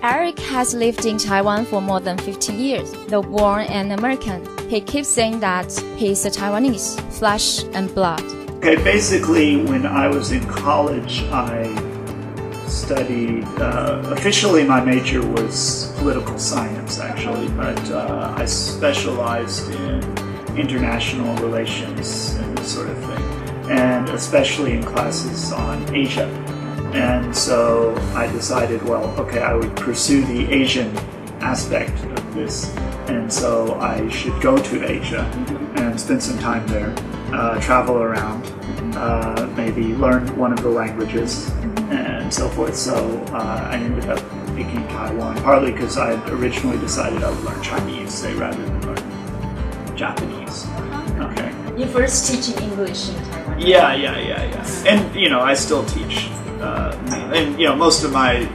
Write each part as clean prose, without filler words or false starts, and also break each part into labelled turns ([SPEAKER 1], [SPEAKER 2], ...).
[SPEAKER 1] Eric has lived in Taiwan for more than 15 years. Though born an American, he keeps saying that he's a Taiwanese, flesh and blood.
[SPEAKER 2] Okay, basically when I was in college, I studied, officially my major was political science actually, but I specialized in international relations and this sort of thing, and especially in classes on Asia. And so I decided, well, okay, I would pursue the Asian aspect of this, and so I should go to Asia and spend some time there, travel around, maybe learn one of the languages and so forth. So I ended up picking Taiwan, partly because I had originally decided I would learn Chinese, say, rather than learn Japanese. Okay.
[SPEAKER 1] You first teaching English in Taiwan?
[SPEAKER 2] Yeah. And, you know, I still teach. And, you know, most of my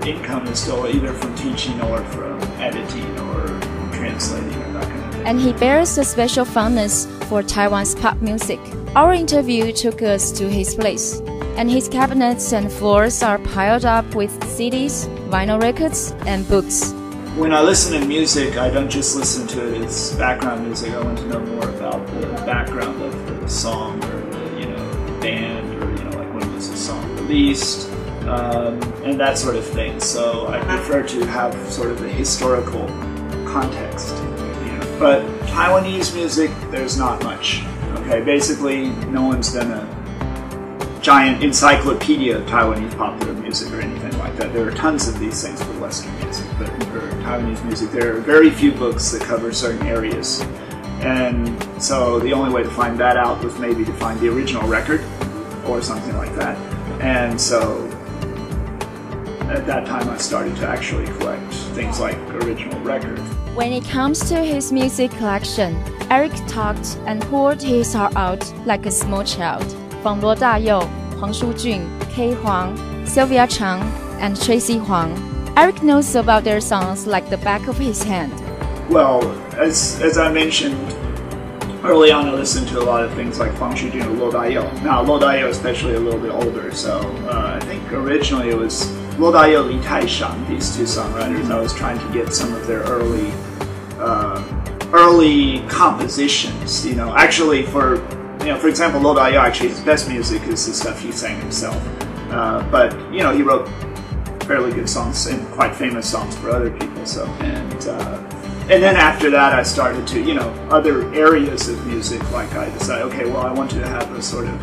[SPEAKER 2] income is still either from teaching or from editing or translating or that kind of thing.
[SPEAKER 1] And he bears a special fondness for Taiwan's pop music. Our interview took us to his place, and his cabinets and floors are piled up with CDs, vinyl records, and books.
[SPEAKER 2] When I listen to music, I don't just listen to it as background music. I want to know more about the background of the song or the, you know, band, or, you know, like when was the song released, and that sort of thing. So I prefer to have sort of the historical context. You know. But Taiwanese music, there's not much. Okay, basically, no one's done a giant encyclopedia of Taiwanese popular music or anything like that. There are tons of these things for Western music, but for Taiwanese music, there are very few books that cover certain areas. And so the only way to find that out was maybe to find the original record or something like that. And so at that time I started to actually collect things like original records.
[SPEAKER 1] When it comes to his music collection, Eric talked and poured his heart out like a small child. From Luo Dayou, Huang Shujun, Kei Huang, Sylvia Chang, and Tracy Huang, Eric knows about their songs like the back of his hand.
[SPEAKER 2] Well, as I mentioned early on, I listened to a lot of things like Huang Shujun or Luo Dayou. Now, Luo Dayou especially a little bit older, so I think originally it was Luo Dayou, Li Taishan, these two songwriters. I was trying to get some of their early compositions. You know, actually for example, Luo Dayou, actually his best music is the stuff he sang himself. But you know, he wrote fairly good songs and quite famous songs for other people. So and then after that, I started to, you know, other areas of music. Like I decided, okay, well, I want to have a sort of,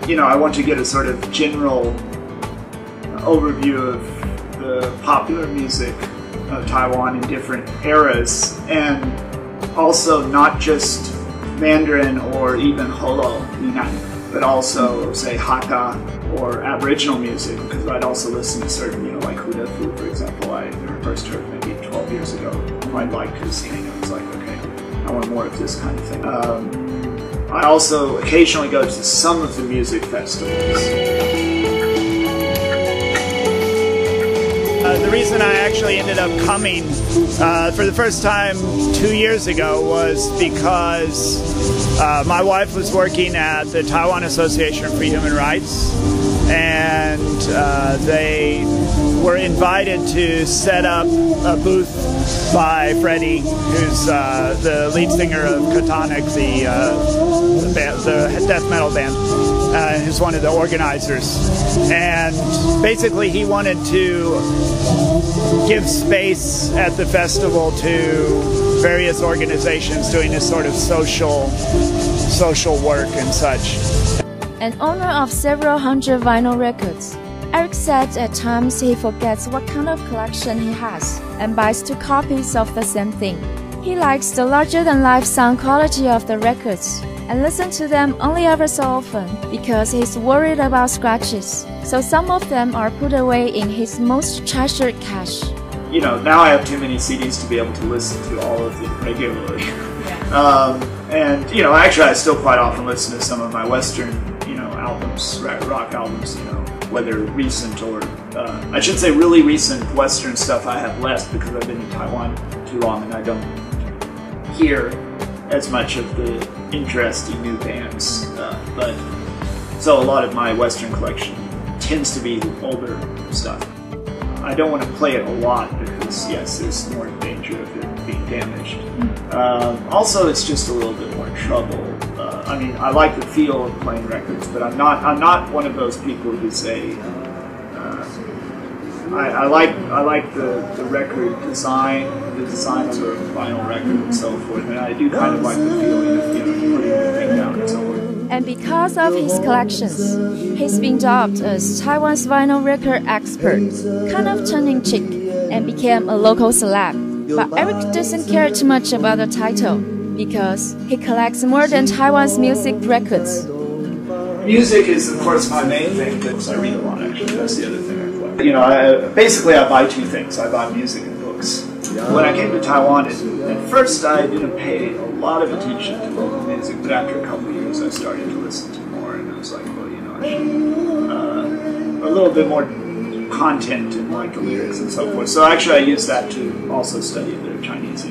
[SPEAKER 2] you know, I want to get a sort of general overview of the popular music of Taiwan in different eras, and also not just Mandarin or even Holo, Yunnan, but also, say, Hakka or Aboriginal music, because I'd also listen to certain, you know, like Huda Fu, for example. I first heard maybe 12 years ago. I liked his singing. I was like, okay, I want more of this kind of thing. I also occasionally go to some of the music festivals. The reason I actually ended up coming for the first time 2 years ago was because my wife was working at the Taiwan Association for Human Rights, and they were invited to set up a booth by Freddie, who's the lead singer of Katonic, the death metal band, who's one of the organizers. And basically he wanted to give space at the festival to various organizations doing this sort of social work and such.
[SPEAKER 1] An owner of several hundred vinyl records, Eric said at times he forgets what kind of collection he has and buys 2 copies of the same thing. He likes the larger-than-life sound quality of the records and listens to them only ever so often because he's worried about scratches, so some of them are put away in his most treasured cache. You know, now I have too many CDs to be able to listen to all of them regularly. Yeah. And, you know, actually I still quite often listen to some of my Western, you know, albums, rock albums, you know, whether recent or, I should say really recent Western stuff I have less because I've been in Taiwan too long and I don't hear as much of the interesting new bands. But so a lot of my Western collection
[SPEAKER 2] tends to be older stuff. I don't want to play it a lot because, yes, there's more danger of it being damaged. Also, it's just a little bit more trouble. I mean, I like the feel of playing records, but I'm not one of those people who say. I like the record design, the design of the vinyl record and so forth, and I do kind of like the feeling of putting the thing down and so forth.
[SPEAKER 1] And because of his collections, he's been dubbed as Taiwan's vinyl record expert, kind of tongue-in-cheek, and became a local celeb. But Eric doesn't care too much about the title, because he collects more than Taiwan's music records.
[SPEAKER 2] Music is, of course, my main thing, because I read a lot, actually. That's the other thing I play. Basically I buy two things. I buy music and books. When I came to Taiwan, at first I didn't pay a lot of attention to local music, but after a couple of years I started to listen to more, and I was like, well, I should, a little bit more content in like the lyrics and so forth. So actually I used that to also study a bit of Chinese,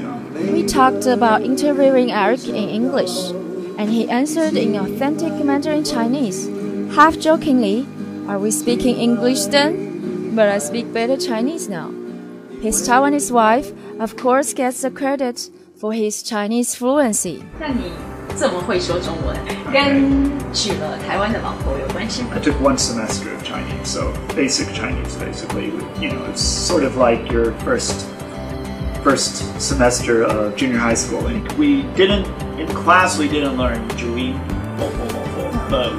[SPEAKER 1] We talked about interviewing Eric in English, and he answered in authentic Mandarin Chinese, half jokingly, "Are we speaking English then? But I speak better Chinese now." His Taiwanese wife, of course, gets the credit for his Chinese fluency.
[SPEAKER 3] 那你这么会说中文，跟娶了台湾的老婆有关系吗？
[SPEAKER 2] I took one semester of Chinese, so basic Chinese, basically. It's sort of like your first semester of junior high school. And in class we didn't learn Juyin, but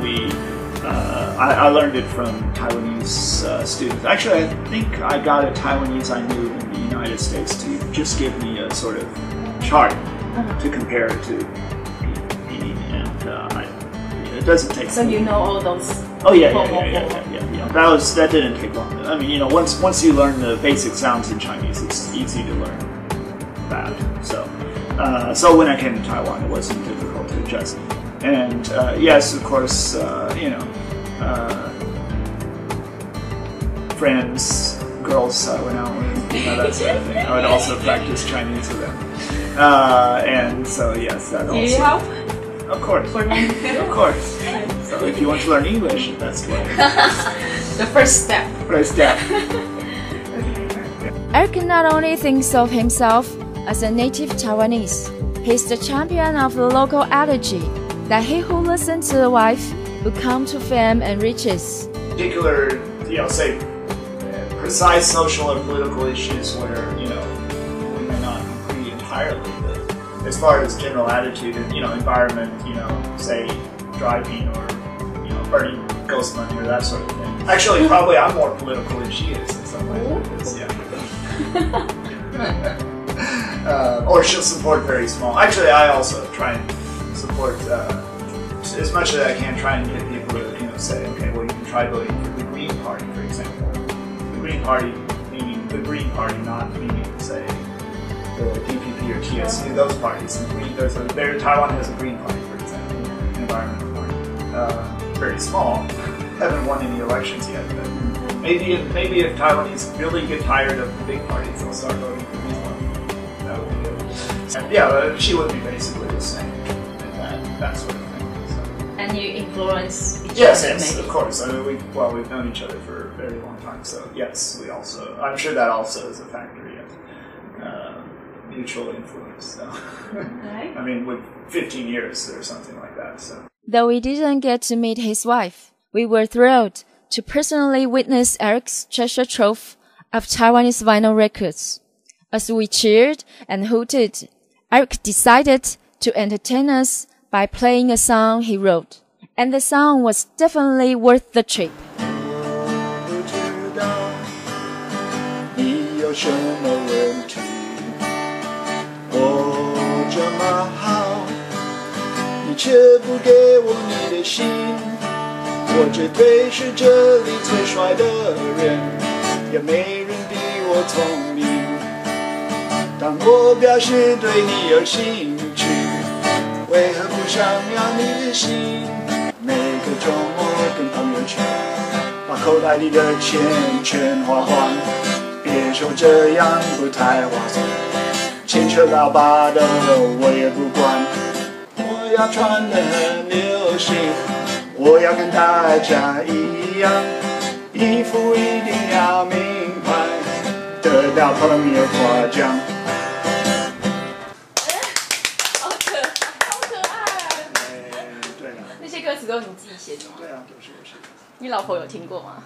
[SPEAKER 2] I learned it from Taiwanese students. Actually, I think I got a Taiwanese I knew in the United States to just give me a sort of chart to compare it to Pinyin, and it doesn't take.
[SPEAKER 3] So you know all those.
[SPEAKER 2] Oh yeah. That didn't take long. I mean, once you learn the basic sounds in Chinese, it's easy to learn that. So when I came to Taiwan, it wasn't difficult to adjust. And yes, of course, friends, girls I went out with, that sort of thing. I would also practice Chinese with them. And so yes, that also.
[SPEAKER 3] Do you help?
[SPEAKER 2] Of course. Of course. So if you want to learn English, that's what.
[SPEAKER 3] The first step.
[SPEAKER 2] First step.
[SPEAKER 1] Eric not only thinks of himself as a native Taiwanese, he's the champion of the local adage that he who listens to the wife will come to fame and riches.
[SPEAKER 2] Particular, say, precise social or political issues where, we may not agree entirely, but as far as general attitude and, environment, say, driving or, burning ghost money or that sort of thing. Actually, probably I'm more political than she is in some ways, or she'll support very small. Actually, I also try and support, as much as I can, try and get people to, say, okay, well, you can try voting for the Green Party, for example. The Green Party meaning the Green Party, not meaning, say, the DPP or TSU, those parties. Taiwan has a Green Party, for example, an environmental party. Very small. Haven't won any elections yet, but maybe if Taiwanese really get tired of the big parties, they'll start voting for these ones. That would be good. And yeah, she would be basically the same, and that sort of thing. So.
[SPEAKER 3] And you influence each other?
[SPEAKER 2] Yes, of course. I mean, we've known each other for a very long time, so yes, I'm sure that also is a factor, yes. Mutual influence, so.
[SPEAKER 3] Right.
[SPEAKER 2] I mean, with 15 years or something like that, so.
[SPEAKER 1] Though we didn't get to meet his wife, we were thrilled to personally witness Eric's treasure trove of Taiwanese vinyl records. As we cheered and hooted, Eric decided to entertain us by playing a song he wrote. And the song was definitely worth the trip.
[SPEAKER 4] 你却不给我你的心，我绝对是这里最帅的人，也没人比我聪明。当我表示对你有兴趣，为何不想要你的心？每个周末跟朋友圈，把口袋里的钱全花光，别说这样不太划算，牵扯到爸的我也不管。 我要穿得很流行，我要跟大家一样，衣服一定要名牌，得到朋友夸奖。
[SPEAKER 3] 好可爱！
[SPEAKER 4] 对了，
[SPEAKER 3] 那些歌词都是你自己写的吗？
[SPEAKER 4] 对啊，都是我写的。
[SPEAKER 3] 你老婆有听过吗？